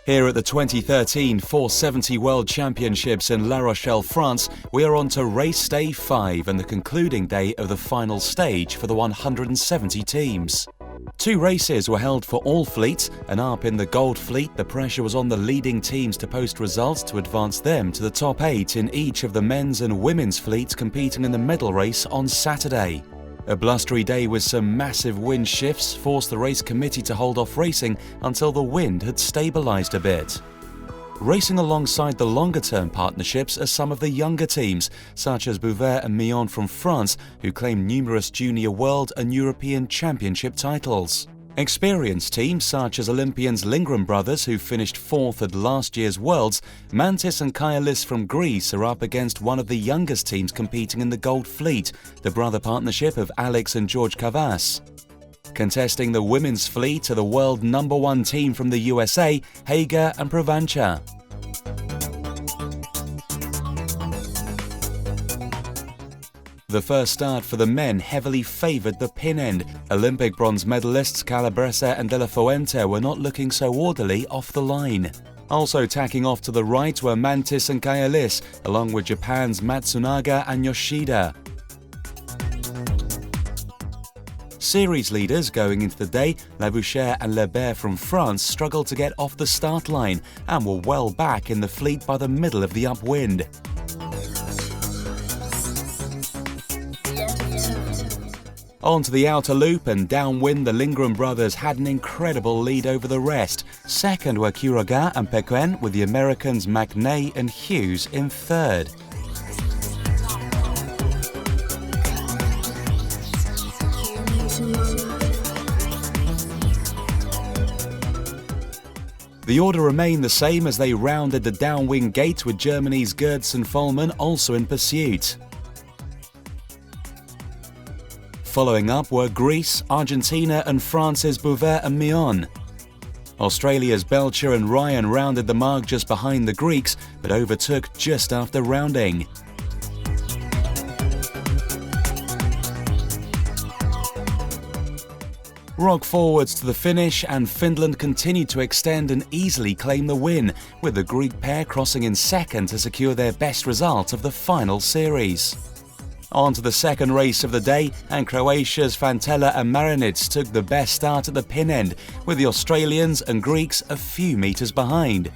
Here at the 2013 470 World Championships in La Rochelle, France, we are on to race day 5 and the concluding day of the final stage for the 170 teams. 2 races were held for all fleets, and up in the Gold Fleet the pressure was on the leading teams to post results to advance them to the top 8 in each of the men's and women's fleets competing in the medal race on Saturday. A blustery day with some massive wind shifts forced the race committee to hold off racing until the wind had stabilised a bit. Racing alongside the longer-term partnerships are some of the younger teams, such as Bouvert and Millon from France, who claim numerous junior world and European championship titles. Experienced teams such as Olympians Lindgren brothers, who finished 4th at last year's Worlds, Mantis and Kaialis from Greece are up against one of the youngest teams competing in the Gold Fleet, the brother partnership of Alex and George Cavas. Contesting the women's fleet are the world #1 team from the USA, Hager and Provancha. The first start for the men heavily favoured the pin end. Olympic bronze medalists Calabresa and De La Fuente were not looking so orderly off the line. Also tacking off to the right were Mantis and Kaialis, along with Japan's Matsunaga and Yoshida. Series leaders going into the day, Labouchere and Lebert from France struggled to get off the start line and were well back in the fleet by the middle of the upwind. On to the outer loop and downwind, the Lindgren brothers had an incredible lead over the rest. Second were Quiroga and Pequen, with the Americans McNay and Hughes in third. The order remained the same as they rounded the downwind gate, with Germany's Gerdsen-Vollmann also in pursuit. Following up were Greece, Argentina and France's Bouvert and Millon. Australia's Belcher and Ryan rounded the mark just behind the Greeks, but overtook just after rounding. Rock forwards to the finish, and Finland continued to extend and easily claim the win, with the Greek pair crossing in second to secure their best result of the final series. On to the second race of the day, and Croatia's Fantella and Marinits took the best start at the pin end, with the Australians and Greeks a few metres behind.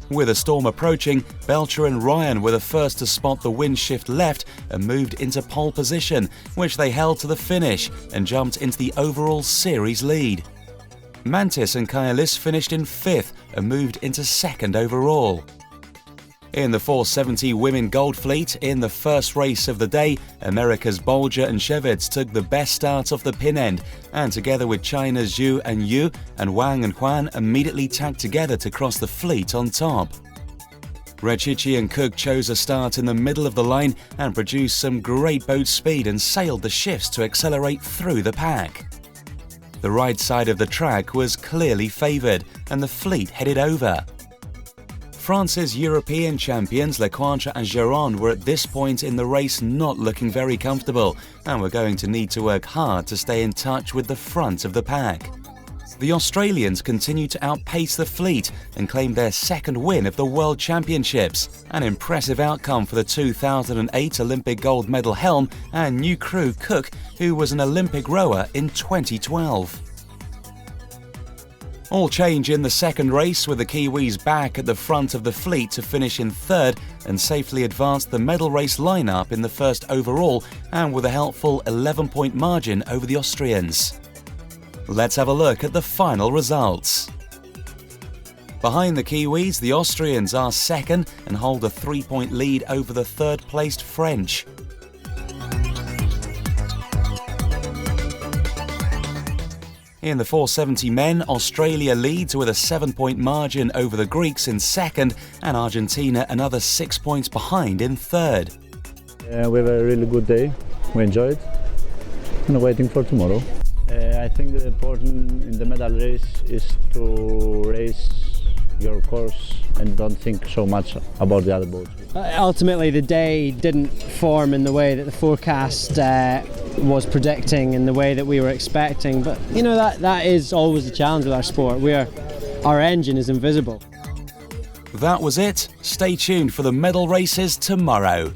With a storm approaching, Belcher and Ryan were the first to spot the wind shift left and moved into pole position, which they held to the finish and jumped into the overall series lead. Mantis and Kaialis finished in 5th and moved into 2nd overall. In the 470 Women Gold Fleet, in the first race of the day, America's Bolger and Shevitz took the best start off the pin end, and together with China's Zhu and Yu and Wang and Huan immediately tagged together to cross the fleet on top. Rechichi and Cook chose a start in the middle of the line and produced some great boat speed and sailed the shifts to accelerate through the pack. The right side of the track was clearly favoured, and the fleet headed over. France's European champions Lecointre and Giron were at this point in the race not looking very comfortable, and were going to need to work hard to stay in touch with the front of the pack. The Australians continued to outpace the fleet and claimed their second win of the World Championships, an impressive outcome for the 2008 Olympic gold medal Helm and new crew Cook, who was an Olympic rower in 2012. All change in the second race, with the Kiwis back at the front of the fleet to finish in 3rd and safely advanced the medal race lineup in the 1st overall, and with a helpful 11-point margin over the Austrians. Let's have a look at the final results. Behind the Kiwis, the Austrians are 2nd and hold a 3-point lead over the 3rd-placed French. In the 470 men, Australia leads with a 7-point margin over the Greeks in 2nd, and Argentina another 6 points behind in 3rd. We have a really good day, we enjoyed, and waiting for tomorrow. I think the important in the medal race is to race your course and don't think so much about the other boats. Ultimately, the day didn't form in the way that the forecast was predicting, in the way that we were expecting. But you know, that is always the challenge with our sport. our engine is invisible. That was it. Stay tuned for the medal races tomorrow.